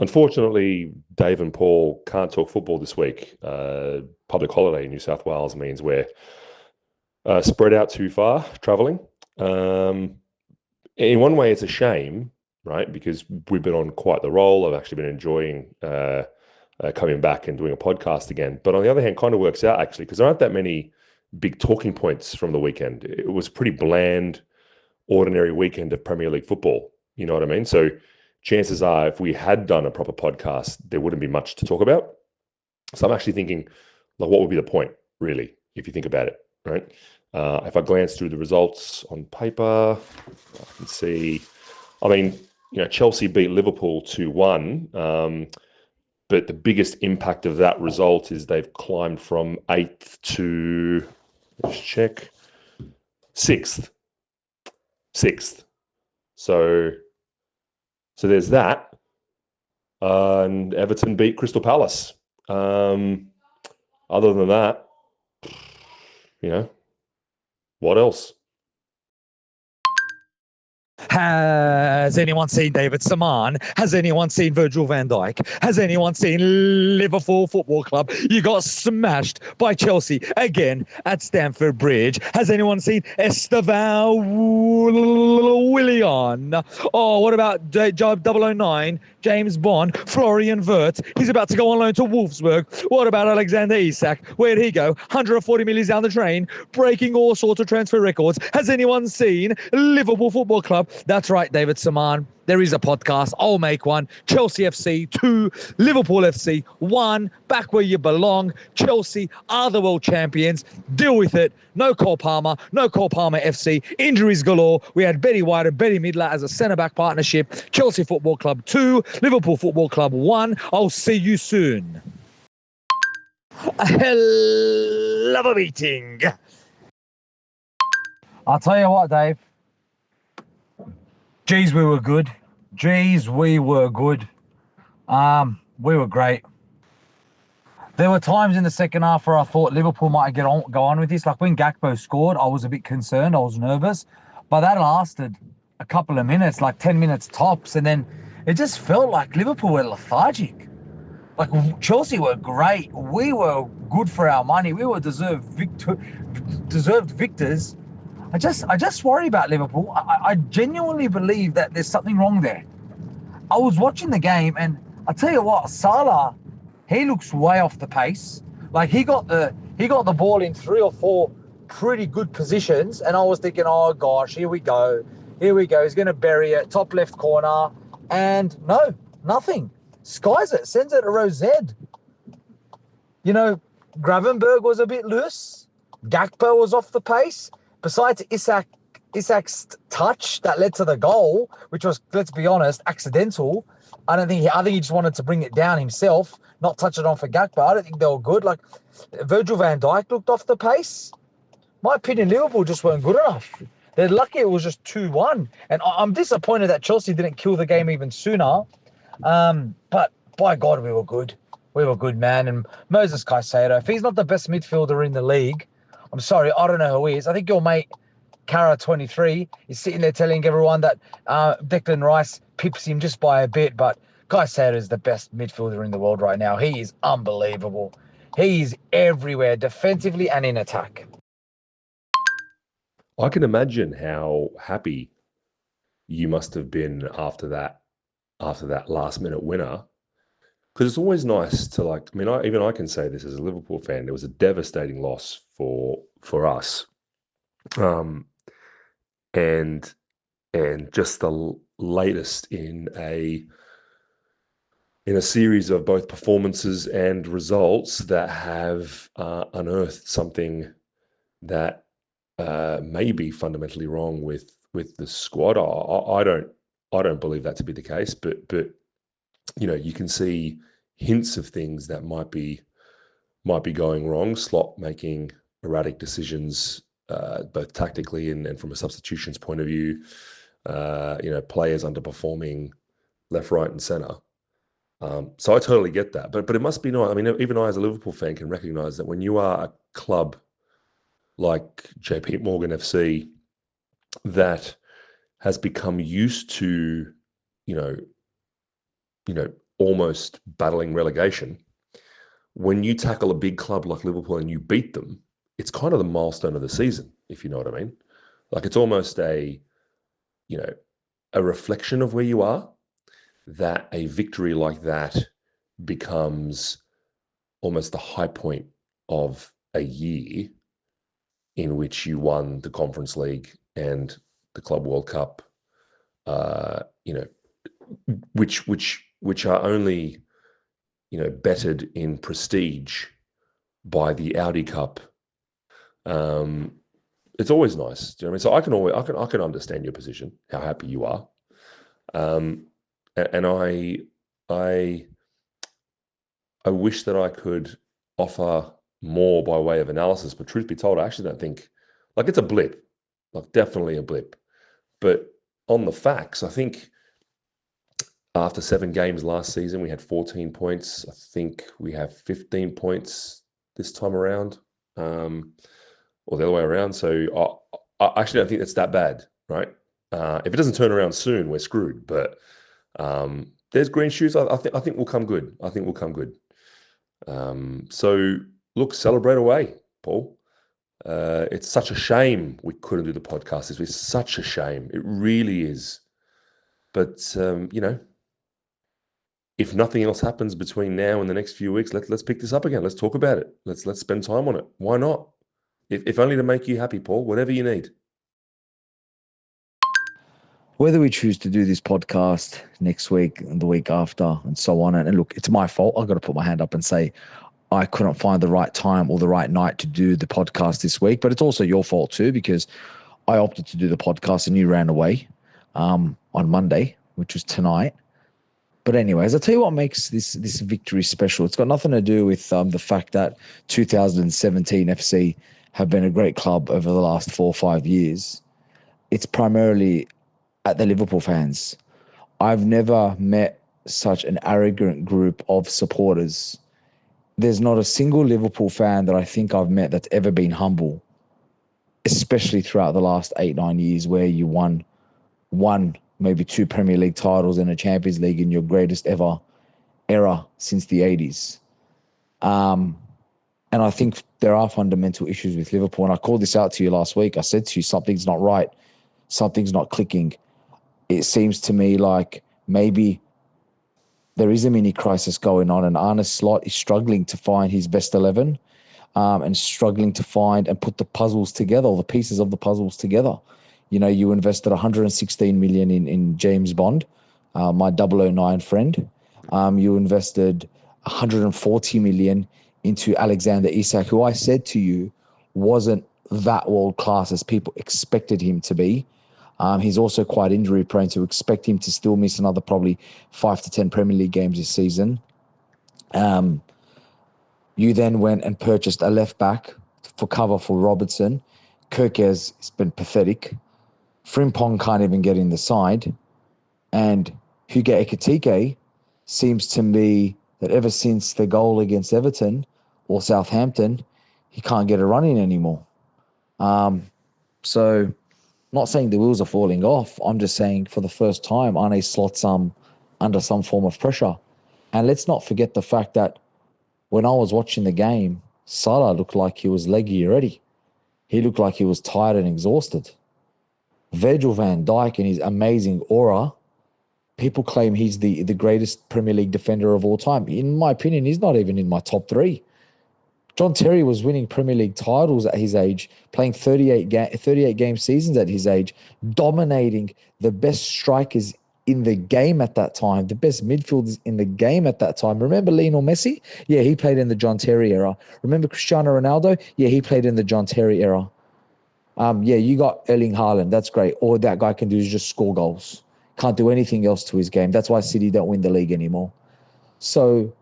Unfortunately, Dave and Paul can't talk football this week. Public holiday in New South Wales means we're spread out too far traveling. Um, in one way, it's a shame, right? Because we've been on quite the roll. I've actually been enjoying coming back and doing a podcast again. But on the other hand, kind of works out actually because there aren't that many big talking points from the weekend. It was pretty bland, ordinary weekend of Premier League football. You know what I mean? So chances are, if we had done a proper podcast, there wouldn't be much to talk about. So I'm actually thinking, like, what would be the point, really, if you think about it, right? If I glance through the results on paper, I can see, I mean, Chelsea beat Liverpool 2-1, but the biggest impact of that result is they've climbed from 8th to, let's check, 6th. 6th. So there's that. And Everton beat Crystal Palace. Other than that, what else? Has anyone seen David Seaman? Has anyone seen Virgil van Dijk? Has anyone seen Liverpool Football Club? You got smashed by Chelsea again at Stamford Bridge. Has anyone seen Estevan Willian? Oh, what about 009, James Bond, Florian Wirtz? He's about to go on loan to Wolfsburg. What about Alexander Isak? Where'd he go? 140 million down the train, breaking all sorts of transfer records. Has anyone seen Liverpool Football Club? That's right, David Seaman. There is a podcast. I'll make one. Chelsea FC 2, Liverpool FC 1. Back where you belong. Chelsea are the world champions. Deal with it. No Cole Palmer. No Cole Palmer FC. Injuries galore. We had Betty White and Betty Midler as a centre-back partnership. Chelsea Football Club 2, Liverpool Football Club 1. I'll see you soon. A hell of a meeting. I'll tell you what, Dave. Geez, we were good. Geez, we were good. We were great. There were times in the second half where I thought Liverpool might go on with this. Like when Gakpo scored, I was a bit concerned. I was nervous. But that lasted a couple of minutes, like 10 minutes tops. And then it just felt like Liverpool were lethargic. Like Chelsea were great. We were good for our money. We were deserved victors. I just worry about Liverpool. I genuinely believe that there's something wrong there. I was watching the game, and I tell you what, Salah, he looks way off the pace. Like he got the ball in 3 or 4 pretty good positions, and I was thinking, oh gosh, here we go. He's going to bury it, top left corner, and no, nothing. Skies it, sends it to Rosed. Gravenberg was a bit loose. Gakpo was off the pace. Besides Isak's touch that led to the goal, which was, let's be honest, accidental. I think he just wanted to bring it down himself, not touch it on for Gakpo. I don't think they were good. Like Virgil van Dijk looked off the pace. My opinion, Liverpool just weren't good enough. They're lucky it was just 2-1. And I'm disappointed that Chelsea didn't kill the game even sooner. But by God, we were good. We were good, man. And Moses Caicedo, if he's not the best midfielder in the league, I'm sorry, I don't know who he is. I think your mate, Cara23, is sitting there telling everyone that Declan Rice pips him just by a bit, but Caicedo is the best midfielder in the world right now. He is unbelievable. He is everywhere, defensively and in attack. I can imagine how happy you must have been after that last-minute winner. Because it's always nice to I can say this as a Liverpool fan. It was a devastating loss for us, and just the latest in a series of both performances and results that have unearthed something that may be fundamentally wrong with the squad. I don't believe that to be the case, but you can see hints of things that might be going wrong. Slot making erratic decisions, both tactically and from a substitutions point of view. Players underperforming left, right, and centre. So I totally get that, but it must be nice. I mean, even I as a Liverpool fan can recognise that when you are a club like JP Morgan FC that has become used to, almost battling relegation, when you tackle a big club like Liverpool and you beat them, it's kind of the milestone of the season, if you know what I mean. Like it's almost a reflection of where you are, that a victory like that becomes almost the high point of a year in which you won the Conference League and the Club World Cup, which are only, bettered in prestige by the Audi Cup. It's always nice. Do you know what I mean? So I can understand your position, how happy you are. And I wish that I could offer more by way of analysis, but truth be told, I actually don't think, like, it's a blip, like definitely a blip. But on the facts, I think after 7 games last season, we had 14 points. I think we have 15 points this time around, or the other way around. So I actually don't think that's that bad, right? If it doesn't turn around soon, we're screwed. But there's green shoots. I think we'll come good. I think we'll come good. So look, celebrate away, Paul. It's such a shame we couldn't do the podcast this week. It's such a shame. It really is. But if nothing else happens between now and the next few weeks, let's pick this up again. Let's talk about it. Let's spend time on it. Why not? If only to make you happy, Paul. Whatever you need. Whether we choose to do this podcast next week and the week after and so on, and look, it's my fault. I've got to put my hand up and say I couldn't find the right time or the right night to do the podcast this week, but it's also your fault too, because I opted to do the podcast and you ran away on Monday, which was tonight. But anyways, I'll tell you what makes this victory special. It's got nothing to do with the fact that 2017 FC have been a great club over the last 4 or 5 years. It's primarily at the Liverpool fans. I've never met such an arrogant group of supporters. There's not a single Liverpool fan that I think I've met that's ever been humble, especially throughout the last 8-9 years where you won maybe 2 Premier League titles and a Champions League in your greatest ever era since the 80s. And I think there are fundamental issues with Liverpool. And I called this out to you last week. I said to you, something's not right. Something's not clicking. It seems to me like maybe there is a mini crisis going on, and Arne Slot is struggling to find his best 11 and struggling to find and put the puzzles together, or the pieces of the puzzles together. You invested 116 million in James Bond, my 009 friend. You invested 140 million into Alexander Isak, who I said to you wasn't that world class as people expected him to be. He's also quite injury prone, to expect him to still miss another probably 5 to 10 Premier League games this season. You then went and purchased a left back for cover for Robertson. Kirkes has been pathetic. Frimpong can't even get in the side. And Hugo Ekitike seems to me that ever since the goal against Everton or Southampton, he can't get a run in anymore. So not saying the wheels are falling off. I'm just saying for the first time, Arne Slot's under some form of pressure. And let's not forget the fact that when I was watching the game, Salah looked like he was leggy already. He looked like he was tired and exhausted. Virgil van Dijk and his amazing aura, people claim he's the greatest Premier League defender of all time. In my opinion, he's not even in my top 3. John Terry was winning Premier League titles at his age, playing 38 game seasons at his age, dominating the best strikers in the game at that time, the best midfielders in the game at that time. Remember Lionel Messi? Yeah, he played in the John Terry era. Remember Cristiano Ronaldo? Yeah, he played in the John Terry era. Yeah, you got Erling Haaland. That's great. All that guy can do is just score goals. Can't do anything else to his game. That's why City don't win the league anymore. So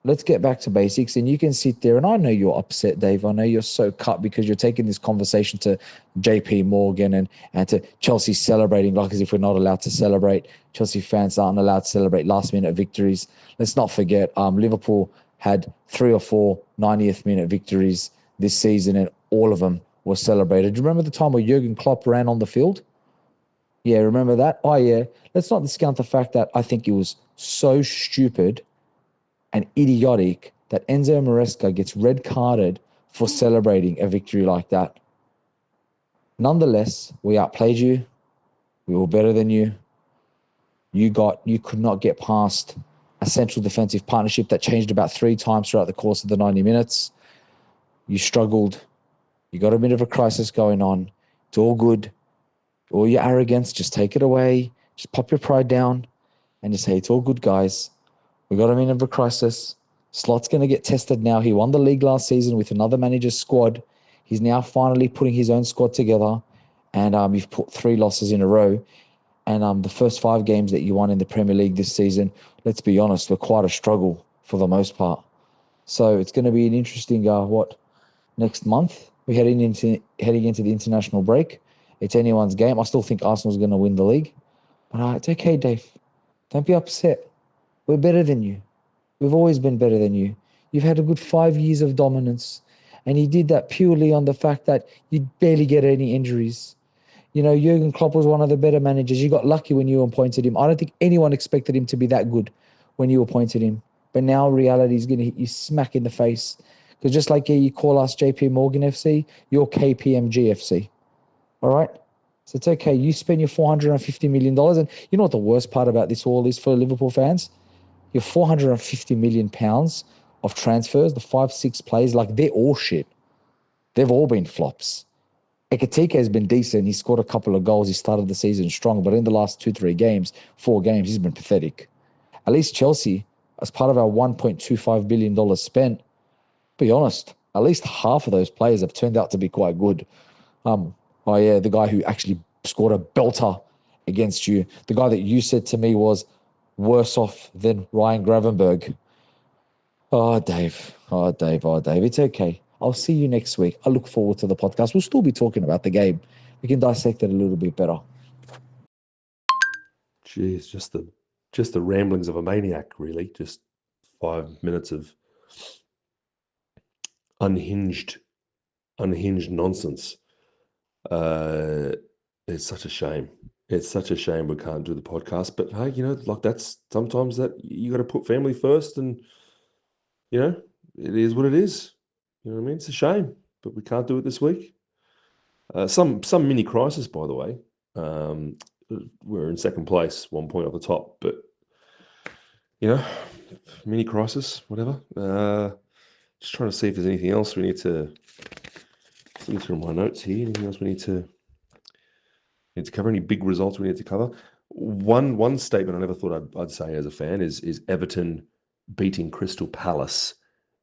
let's get back to basics. And you can sit there, and I know you're upset, Dave. I know you're so cut because you're taking this conversation to JP Morgan and to Chelsea celebrating like as if we're not allowed to celebrate. Chelsea fans aren't allowed to celebrate last-minute victories. Let's not forget Liverpool had 3 or 4 90th-minute victories this season, and all of them were celebrated. Do you remember the time where Jurgen Klopp ran on the field? Yeah, remember that? Oh, yeah. Let's not discount the fact that I think it was so stupid and idiotic that Enzo Maresca gets red carded for celebrating a victory like that. Nonetheless, we outplayed you. We were better than you. You could not get past a central defensive partnership that changed about 3 times throughout the course of the 90 minutes. You struggled. You got a bit of a crisis going on. It's all good. All your arrogance, just take it away. Just pop your pride down and just say, it's all good, guys. We got a bit of a crisis. Slot's going to get tested now. He won the league last season with another manager's squad. He's now finally putting his own squad together. And you've put 3 losses in a row. And the first 5 games that you won in the Premier League this season, let's be honest, were quite a struggle for the most part. So it's going to be an interesting, next month? We're heading into the international break. It's anyone's game. I still think Arsenal's going to win the league. But it's okay, Dave. Don't be upset. We're better than you. We've always been better than you. You've had a good 5 years of dominance. And you did that purely on the fact that you barely get any injuries. You know, Jurgen Klopp was one of the better managers. You got lucky when you appointed him. I don't think anyone expected him to be that good when you appointed him. But now reality is going to hit you smack in the face. Because just like you call us JP Morgan FC, you're KPMG FC. All right? So it's okay. You spend your $450 million. And you know what the worst part about this all is for Liverpool fans? Your £450 million of transfers, the 5-6 players, like they're all shit. They've all been flops. Ekatike has been decent. He scored a couple of goals. He started the season strong, but in the last 2-3 games, 4 games, he's been pathetic. At least Chelsea, as part of our $1.25 billion spent, be honest, at least half of those players have turned out to be quite good. The guy who actually scored a belter against you, the guy that you said to me was worse off than Ryan Gravenberg. Oh, Dave. Oh, Dave. Oh, Dave. It's okay. I'll see you next week. I look forward to the podcast. We'll still be talking about the game. We can dissect it a little bit better. Jeez, just the ramblings of a maniac, really. Just 5 minutes of unhinged nonsense. It's such a shame. It's such a shame we can't do the podcast. But hey, like that's sometimes that you got to put family first, and it is what it is. You know what I mean? It's a shame, but we can't do it this week. Some mini crisis, by the way. We're in second place, 1 point off the top, but mini crisis, whatever. Just trying to see if there's anything else we need to. Looking through my notes here. Anything else we need to cover? Any big results we need to cover? One statement I never thought I'd say as a fan is Everton beating Crystal Palace,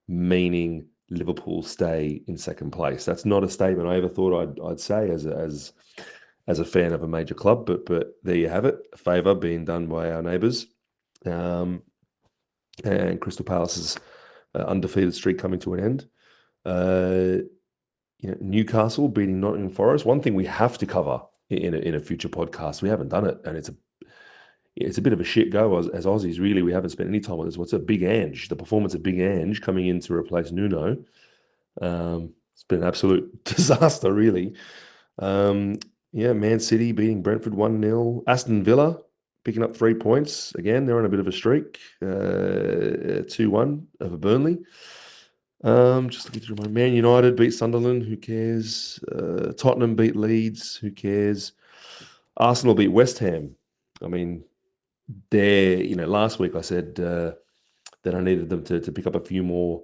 meaning Liverpool stay in second place. That's not a statement I ever thought I'd say as a fan of a major club, but there you have it. A favour being done by our neighbours, and Crystal Palace's undefeated streak coming to an end. Newcastle beating Nottingham Forest. One thing we have to cover in a future podcast. We haven't done it, and it's a bit of a shit go as Aussies. Really, we haven't spent any time on this. What's a Big Ange? The performance of Big Ange coming in to replace Nuno. It's been an absolute disaster, really. Man City beating Brentford 1-0. Aston Villa picking up 3 points. Again, they're on a bit of a streak. 2-1 over Burnley. Just looking through my Man United beat Sunderland. Who cares? Tottenham beat Leeds. Who cares? Arsenal beat West Ham. I mean, last week I said that I needed them to pick up a few more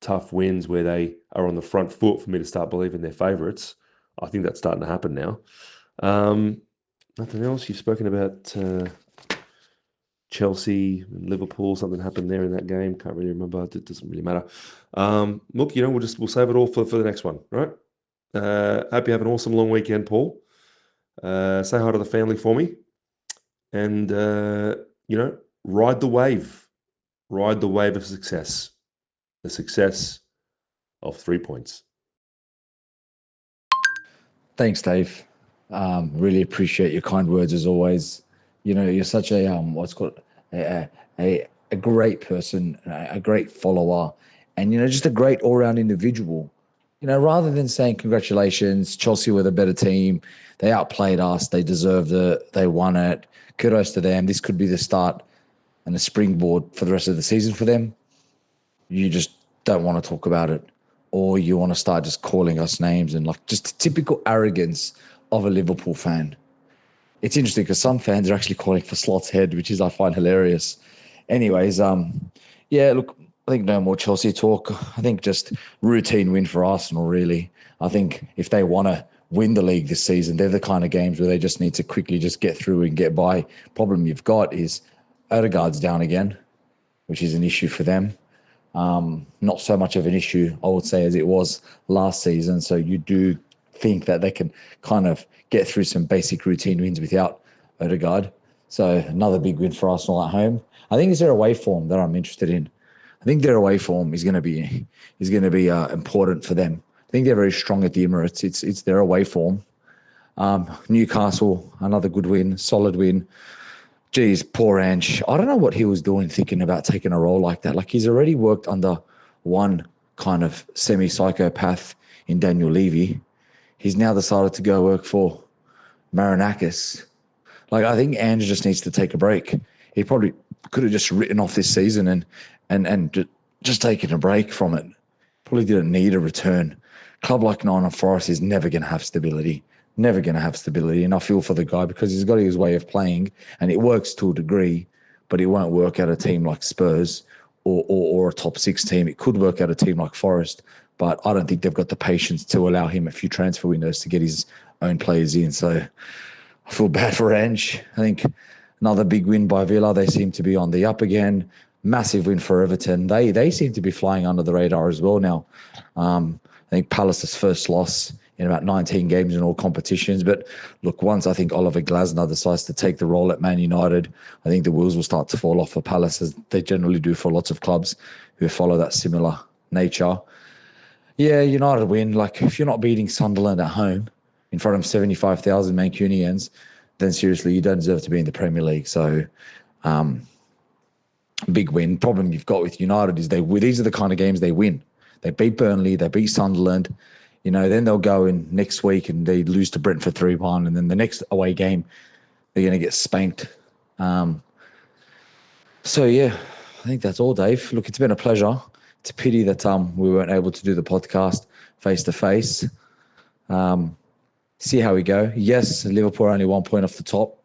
tough wins where they are on the front foot for me to start believing they're favourites. I think that's starting to happen now. Nothing else? You've spoken about Chelsea and Liverpool. Something happened there in that game. Can't really remember. It doesn't really matter. Look, we'll save it all for the next one, right? Hope you have an awesome long weekend, Paul. Say hi to the family for me, and ride the wave. Ride the wave of success. The success of 3 points. Thanks, Dave. Really appreciate your kind words as always. You're such a a great person, a great follower, and just a great all-round individual. rather than saying congratulations, Chelsea were the better team, they outplayed us, they deserved it, they won it, kudos to them, this could be the start and a springboard for the rest of the season for them, you just don't want to talk about it. Or you want to start just calling us names and like just typical arrogance of a Liverpool fan. It's interesting because some fans are actually calling for Slot's head, which is I find hilarious. Anyways, yeah, look, I think no more Chelsea talk. I think just routine win for Arsenal, really. I think if they want to win the league this season, they're the kind of games where they just need to quickly just get through and get by. Problem you've got is Odegaard's down again, which is an issue for them. Not so much of an issue, I would say, as it was last season. So you do think that they can kind of get through some basic routine wins without Odegaard. So another big win for Arsenal at home. I think it's their away form that I'm interested in. I think their away form is going to be important for them. I think they're very strong at the Emirates. It's their away form. Newcastle, another good win, solid win. Geez, poor Ange. I don't know what he was doing thinking about taking a role like that. Like he's already worked under one kind of semi-psychopath in Daniel Levy. He's now decided to go work for Marinakis. Like I think Ange just needs to take a break. He probably could have just written off this season and just taken a break from it. Probably didn't need a return. Club like Nottingham Forest is never going to have stability. Never going to have stability. And I feel for the guy because he's got his way of playing and it works to a degree, but it won't work at a team like Spurs or a top six team. It could work at a team like Forest, but I don't think they've got the patience to allow him a few transfer windows to get his own players in. So I feel bad for Ange. I think another big win by Villa. They seem to be on the up again. Massive win for Everton. They seem to be flying under the radar as well now. I think Palace's first loss in about 19 games in all competitions. But look, once I think Oliver Glasner decides to take the role at Man United, I think the wheels will start to fall off for Palace as they generally do for lots of clubs who follow that similar nature. Yeah, United win. Like if you're not beating Sunderland at home in front of 75,000 Mancunians, then seriously, you don't deserve to be in the Premier League. So big win. Problem you've got with United is these are the kind of games they win. They beat Burnley, they beat Sunderland, then they'll go in next week and they lose to Brentford 3-1, and then the next away game they're going to get spanked. So yeah, I think that's all, Dave. Look, it's been a pleasure. It's a pity that we weren't able to do the podcast face to face. See how we go. Yes, Liverpool are only 1 point off the top,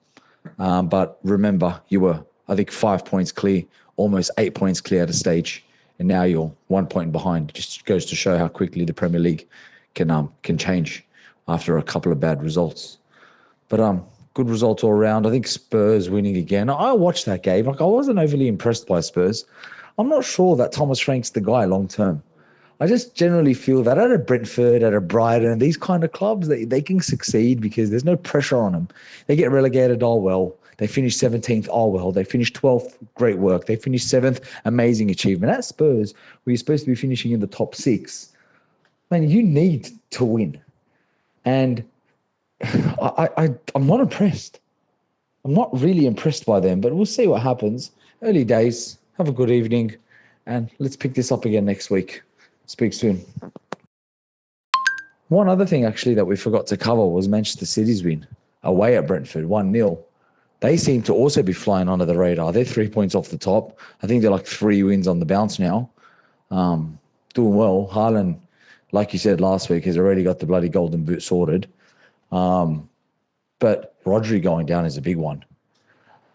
but remember, you were, I think, 5 points clear, almost 8 points clear at a stage, and now you're 1 point behind. It just goes to show how quickly the Premier League can change after a couple of bad results. But good results all around. I think Spurs winning again. I watched that game. Like I wasn't overly impressed by Spurs. I'm not sure that Thomas Frank's the guy long term. I just generally feel that at a Brentford, at a Brighton, these kind of clubs, they can succeed because there's no pressure on them. They get relegated, all well. They finish 17th, all well. They finish 12th, great work. They finish 7th, amazing achievement. At Spurs, where you're supposed to be finishing in the top 6, man, you need to win. And I'm not impressed. I'm not really impressed by them, but we'll see what happens. Early days. Have a good evening, and let's pick this up again next week. Speak soon. One other thing, actually, that we forgot to cover was Manchester City's win away at Brentford, 1-0. They seem to also be flying under the radar. They're 3 points off the top. I think they're like 3 wins on the bounce now. Doing well. Haaland, like you said last week, has already got the bloody golden boot sorted. But Rodri going down is a big one.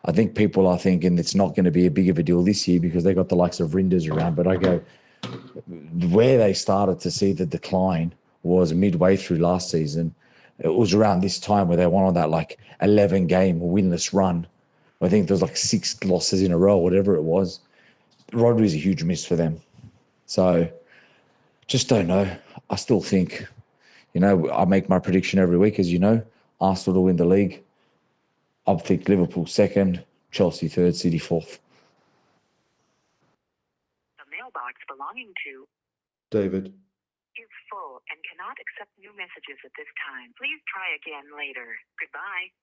I think people are thinking it's not going to be a big of a deal this year because they got the likes of Rinders around. But I go, where they started to see the decline was midway through last season. It was around this time where they went on that like 11-game winless run. I think there was like 6 losses in a row, whatever it was. Rodri's a huge miss for them. So just don't know. I still think, I make my prediction every week, as you know. Arsenal to win the league. I think Liverpool second, Chelsea third, City fourth. The mailbox belonging to David is full and cannot accept new messages at this time. Please try again later. Goodbye.